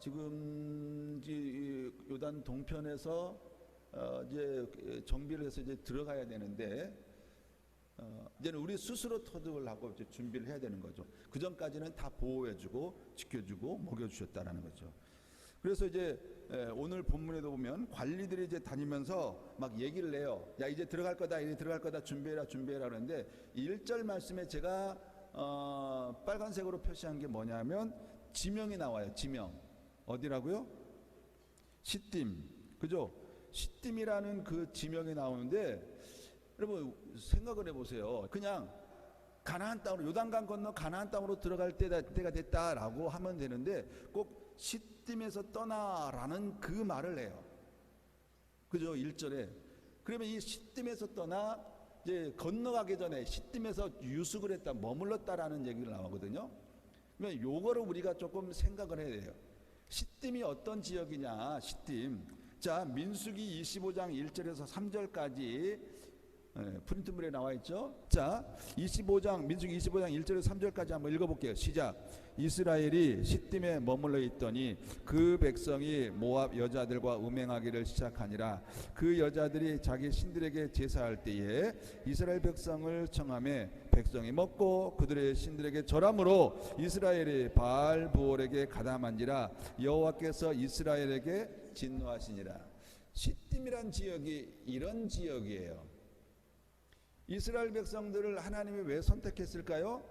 지금 이제 요단 동편에서 이제 정비를 해서 이제 들어가야 되는데 이제는 우리 스스로 터득을 하고 이제 준비를 해야 되는 거죠. 그 전까지는 다 보호해주고 지켜주고 먹여주셨다라는 거죠. 그래서 이제 오늘 본문에도 보면 관리들이 이제 다니면서 막 얘기를 해요. 야, 이제 들어갈 거다, 이제 들어갈 거다, 준비해라, 준비해라. 그러는데 1절 말씀에 제가 빨간색으로 표시한 게 뭐냐면 지명이 나와요. 지명. 어디라고요? 시딤. 그죠? 시딤이라는 그 지명이 나오는데 여러분 생각을 해보세요. 그냥 가나안 땅으로, 요단강 건너 가나안 땅으로 들어갈 때가 됐다라고 하면 되는데 꼭 시딤에서 떠나라는 그 말을 해요. 그죠? 1절에. 그러면 이 시딤에서 떠나 이제 건너가기 전에 시딤에서 유숙을 했다, 머물렀다라는 얘기가 나오거든요. 그러면 요거를 우리가 조금 생각을 해야 돼요. 시딤이 어떤 지역이냐? 시딤. 자, 민수기 25장 1절에서 3절까지 프린트물에 나와 있죠. 자, 민수기 25장 1절에서 3절까지 한번 읽어볼게요. 시작. 이스라엘이 시딤에 머물러 있더니 그 백성이 모압 여자들과 음행하기를 시작하니라. 그 여자들이 자기 신들에게 제사할 때에 이스라엘 백성을 청하매 백성이 먹고 그들의 신들에게 절함으로 이스라엘이 바알 부올에게 가담한지라. 여호와께서 이스라엘에게 진노하시니라. 시딤이란 지역이 이런 지역이에요. 이스라엘 백성들을 하나님이 왜 선택했을까요?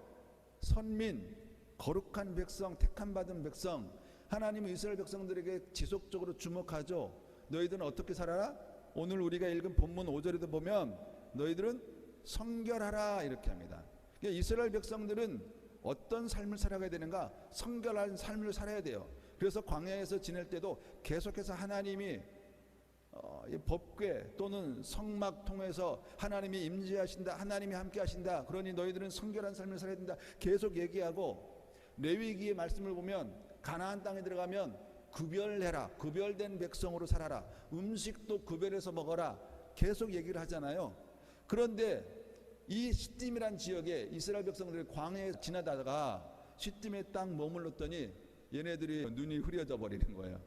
선민, 거룩한 백성, 택함받은 백성. 하나님은 이스라엘 백성들에게 지속적으로 주목하죠. 너희들은 어떻게 살아라? 오늘 우리가 읽은 본문 5절에도 보면 너희들은 성결하라 이렇게 합니다. 그러니까 이스라엘 백성들은 어떤 삶을 살아가야 되는가? 성결한 삶을 살아야 돼요. 그래서 광야에서 지낼 때도 계속해서 하나님이 법궤 또는 성막 통해서 하나님이 임재하신다, 하나님이 함께 하신다, 그러니 너희들은 성결한 삶을 살아야 된다 계속 얘기하고, 레위기의 말씀을 보면 가나안 땅에 들어가면 구별해라, 구별된 백성으로 살아라, 음식도 구별해서 먹어라 계속 얘기를 하잖아요. 그런데 이 시딤이란 지역에 이스라엘 백성들이 광야에 지나다가 시딤에 딱 머물렀더니 얘네들이 눈이 흐려져 버리는 거예요.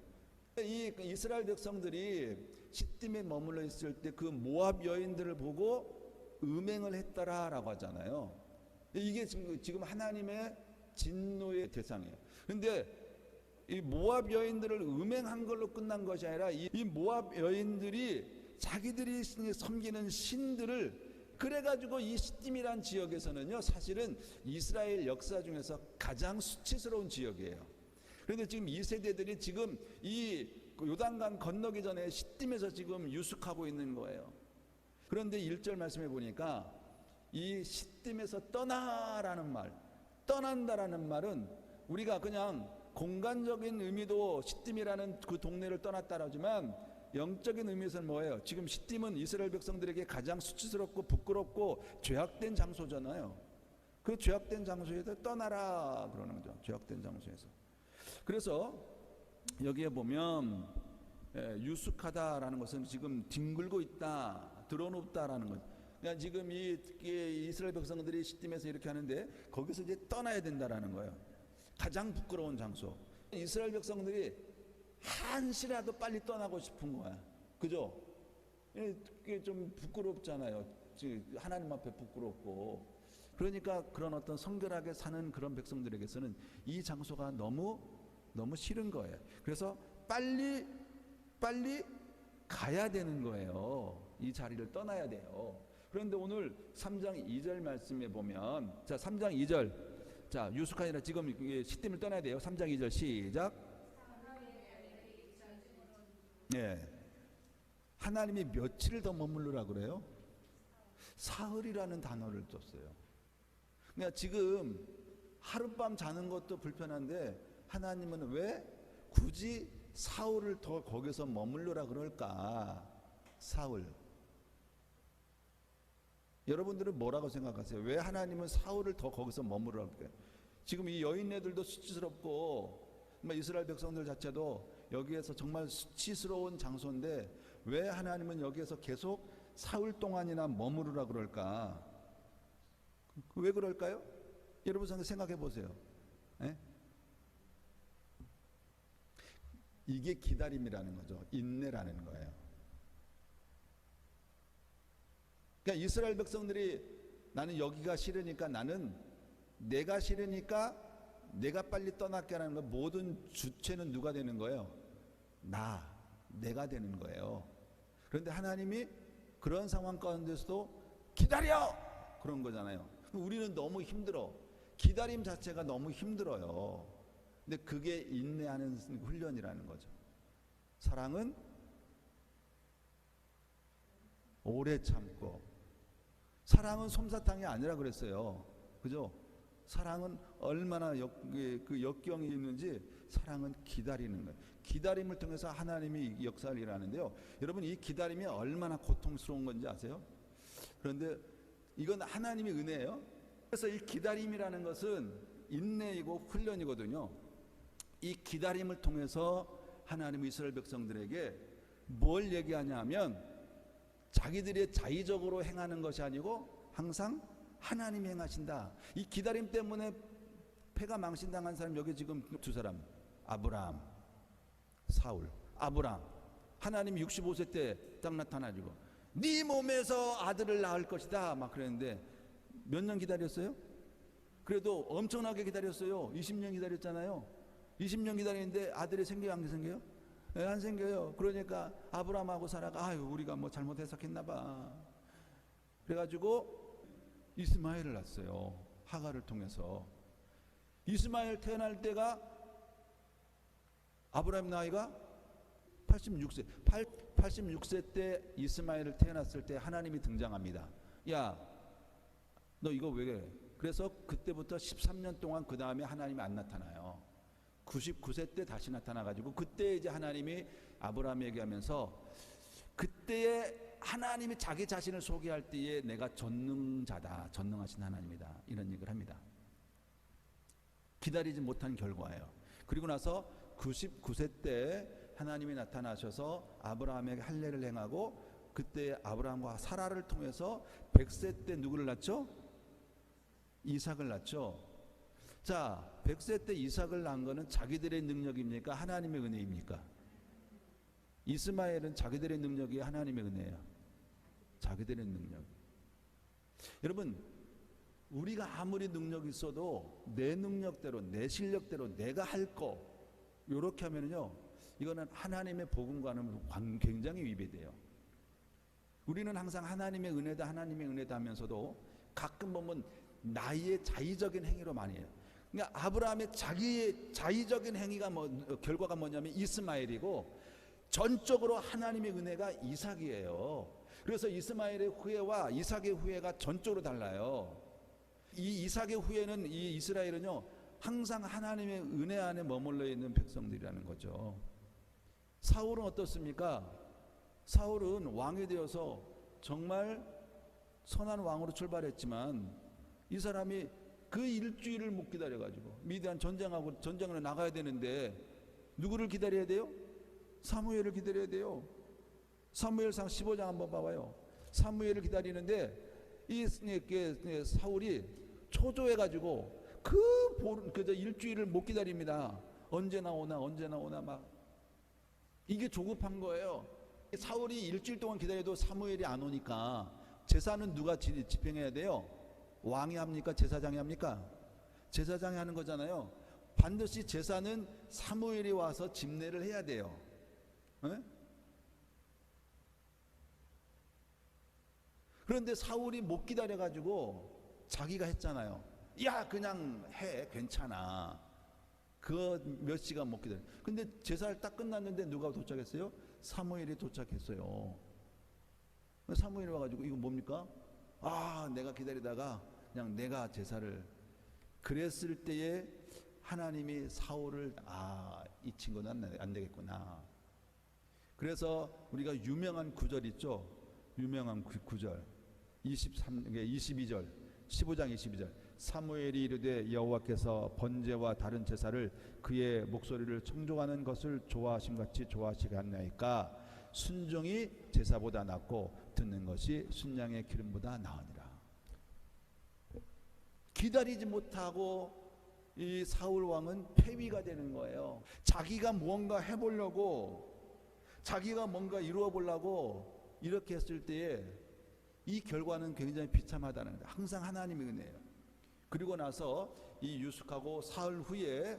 이 이스라엘 백성들이 시딤에 머물러 있을 때 그 모압 여인들을 보고 음행을 했더라라고 하잖아요. 이게 지금 하나님의 진노의 대상이에요. 그런데 이 모압 여인들을 음행한 걸로 끝난 것이 아니라 이 모압 여인들이 자기들이 섬기는 신들을, 그래가지고 이 시딤이란 지역에서는요 사실은 이스라엘 역사 중에서 가장 수치스러운 지역이에요. 그런데 지금 이 세대들이 지금 이 요단강 건너기 전에 시딤에서 지금 유숙하고 있는 거예요. 그런데 1절 말씀해 보니까 이 시딤에서 떠나라는 말, 떠난다라는 말은 우리가 그냥 공간적인 의미도 시딤이라는 그 동네를 떠났다라지만 영적인 의미에서는 뭐예요? 지금 시딤은 이스라엘 백성들에게 가장 수치스럽고 부끄럽고 죄악된 장소잖아요. 그 죄악된 장소에서 떠나라 그러는 거죠. 죄악된 장소에서. 그래서 여기에 보면 유숙하다라는 것은 지금 뒹굴고 있다, 드러눕다라는 것. 그러니까 지금 이 이스라엘 백성들이 시딤에서 이렇게 하는데 거기서 이제 떠나야 된다라는 거예요. 가장 부끄러운 장소. 이스라엘 백성들이 한시라도 빨리 떠나고 싶은 거야. 그죠? 이게 좀 부끄럽잖아요. 하나님 앞에 부끄럽고. 그러니까 그런 어떤 성결하게 사는 그런 백성들에게서는 이 장소가 너무 싫은 거예요. 그래서 빨리 가야 되는 거예요. 이 자리를 떠나야 돼요. 그런데 오늘 3장 2절 말씀에 보면, 자 3장 2절, 자 유숙하니라, 지금 시딤을 떠나야 돼요. 3장 2절 시작. 네. 하나님이 며칠을 더 머물르라 그래요? 사흘이라는 단어를 썼어요. 그러니까 지금 하룻밤 자는 것도 불편한데 하나님은 왜 굳이 사흘을 더 거기서 머물러라 그럴까? 사흘. 여러분들은 뭐라고 생각하세요? 왜 하나님은 사흘을 더 거기서 머물러라 그래요? 지금 이 여인네들도 수치스럽고 이스라엘 백성들 자체도 여기에서 정말 수치스러운 장소인데 왜 하나님은 여기에서 계속 사흘 동안이나 머무르라 그럴까? 왜 그럴까요? 여러분 생각해 보세요. 예? 이게 기다림이라는 거죠. 인내라는 거예요. 그러니까 이스라엘 백성들이 나는 여기가 싫으니까, 나는 내가 싫으니까 내가 빨리 떠날게 하는 거, 모든 주체는 누가 되는 거예요? 내가 되는 거예요. 그런데 하나님이 그런 상황 가운데서도 기다려! 그런 거잖아요. 우리는 너무 힘들어. 기다림 자체가 너무 힘들어요. 근데 그게 인내하는 훈련이라는 거죠. 사랑은 오래 참고, 사랑은 솜사탕이 아니라 그랬어요. 그죠? 사랑은 얼마나 그 역경이 있는지, 사랑은 기다리는 거예요. 기다림을 통해서 하나님이 역사를 일하는데요. 여러분, 이 기다림이 얼마나 고통스러운 건지 아세요? 그런데 이건 하나님의 은혜예요. 그래서 이 기다림이라는 것은 인내이고 훈련이거든요. 이 기다림을 통해서 하나님은 이스라엘 백성들에게 뭘 얘기하냐면, 자기들이 자의적으로 행하는 것이 아니고 항상 하나님이 행하신다. 이 기다림 때문에 패가 망신당한 사람, 여기 지금 두 사람, 아브라함, 사울. 아브라함, 하나님이 65세 때 딱 나타나지고 네 몸에서 아들을 낳을 것이다 막 그랬는데 몇 년 기다렸어요? 그래도 엄청나게 기다렸어요. 20년 기다렸잖아요. 20년 기다리는데 아들이 생겨요, 안 생겨요? 네, 안 생겨요. 그러니까 아브라함하고 사라가 우리가 뭐 잘못 해석했나 봐. 그래가지고 이스마엘을 낳았어요. 하가를 통해서. 이스마엘 태어날 때가 아브라함 나이가 86세. 86세 때 이스마엘을 태어났을 때 하나님이 등장합니다. 야, 너 이거 왜 그래? 그래서 그때부터 13년 동안 그 다음에 하나님이 안 나타나요. 99세 때 다시 나타나가지고 그때 이제 하나님이 아브라함에게 하면서, 그때에 하나님이 자기 자신을 소개할 때에 내가 전능자다, 전능하신 하나님이다, 이런 얘기를 합니다. 기다리지 못한 결과예요. 그리고 나서 99세 때 하나님이 나타나셔서 아브라함에게 할례를 행하고, 그때 아브라함과 사라를 통해서 100세 때 누구를 낳죠? 이삭을 낳죠. 자, 100세 때 이삭을 낳은 거는 자기들의 능력입니까? 하나님의 은혜입니까? 이스마엘은 자기들의 능력이 하나님의 은혜예요. 자기들의 능력. 여러분, 우리가 아무리 능력이 있어도 내 능력대로, 내 실력대로 내가 할 거 요렇게 하면요, 이거는 하나님의 복음과는 굉장히 위배돼요. 우리는 항상 하나님의 은혜다, 하나님의 은혜다 하면서도 가끔 보면 나의 자의적인 행위로 많이 해요. 그러니까 아브라함의 자기의 자의적인 행위가 결과가 뭐냐면 이스마엘이고, 전적으로 하나님의 은혜가 이삭이에요. 그래서 이스마엘의 후회와 이삭의 후회가 전적으로 달라요. 이 이삭의 후회는, 이 이스라엘은요, 항상 하나님의 은혜 안에 머물러 있는 백성들이라는 거죠. 사울은 어떻습니까? 사울은 왕이 되어서 정말 선한 왕으로 출발했지만, 이 사람이 그 일주일을 못 기다려가지고 미디안 전쟁을 나가야 되는데 누구를 기다려야 돼요? 사무엘을 기다려야 돼요. 사무엘상 15장 한번 봐봐요. 사무엘을 기다리는데 이 사울이 초조해가지고 그저 일주일을 못 기다립니다. 언제 나오나 막. 이게 조급한 거예요. 사울이 일주일 동안 기다려도 사무엘이 안 오니까 제사는 누가 집행해야 돼요? 왕이 합니까? 제사장이 합니까? 제사장이 하는 거잖아요. 반드시 제사는 사무엘이 와서 집례를 해야 돼요. 네? 그런데 사울이 못 기다려가지고 자기가 했잖아요. 야, 그냥 해, 괜찮아. 그 몇 시간 못 기다려. 근데 제사를 딱 끝났는데 누가 도착했어요? 사무엘이 도착했어요. 사무엘이 와가지고 이거 뭡니까? 내가 기다리다가 그냥 내가 제사를. 그랬을 때에 하나님이 사울을 이 친구는 안 되겠구나. 그래서 우리가 유명한 구절 있죠. 유명한 구절 22절 15장 22절 사무엘이 이르되 여호와께서 번제와 다른 제사를 그의 목소리를 청종하는 것을 좋아하심같이 좋아하시게 하나이까 순종이 제사보다 낫고 듣는 것이 순양의 기름보다 나으니라. 기다리지 못하고 이 사울 왕은 패위가 되는 거예요. 자기가 무언가 해보려고, 자기가 뭔가 이루어 보려고 이렇게 했을 때에 이 결과는 굉장히 비참하다는 거예요. 항상 하나님의 은혜예요. 그리고 나서 이 유숙하고 사흘 후에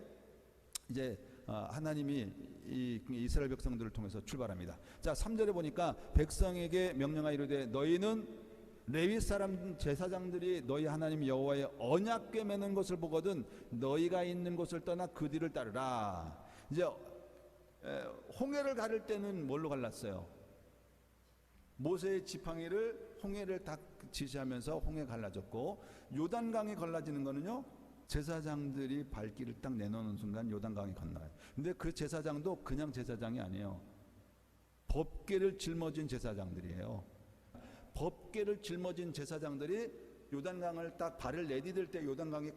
이제 하나님이 이 이스라엘 백성들을 통해서 출발합니다. 자, 3절에 보니까 백성에게 명령하여 이르되 너희는 레위 사람 제사장들이 너희 하나님 여호와의 언약궤 매는 것을 보거든 너희가 있는 곳을 떠나 그 뒤를 따르라. 이제 홍해를 가를 때는 뭘로 갈랐어요? 모세의 지팡이를 홍해를 딱 지시하면서 홍해 갈라졌고, 요단강에 갈라지는 거는요, 제사장들이 발길을 딱 내놓는 순간 요단강이 건너요. 근데 그 제사장도 그냥 제사장이 아니에요. 법궤를 짊어진 제사장들이에요. 법궤를 짊어진 제사장들이 요단강을 딱 발을 내디딜 때 요단강이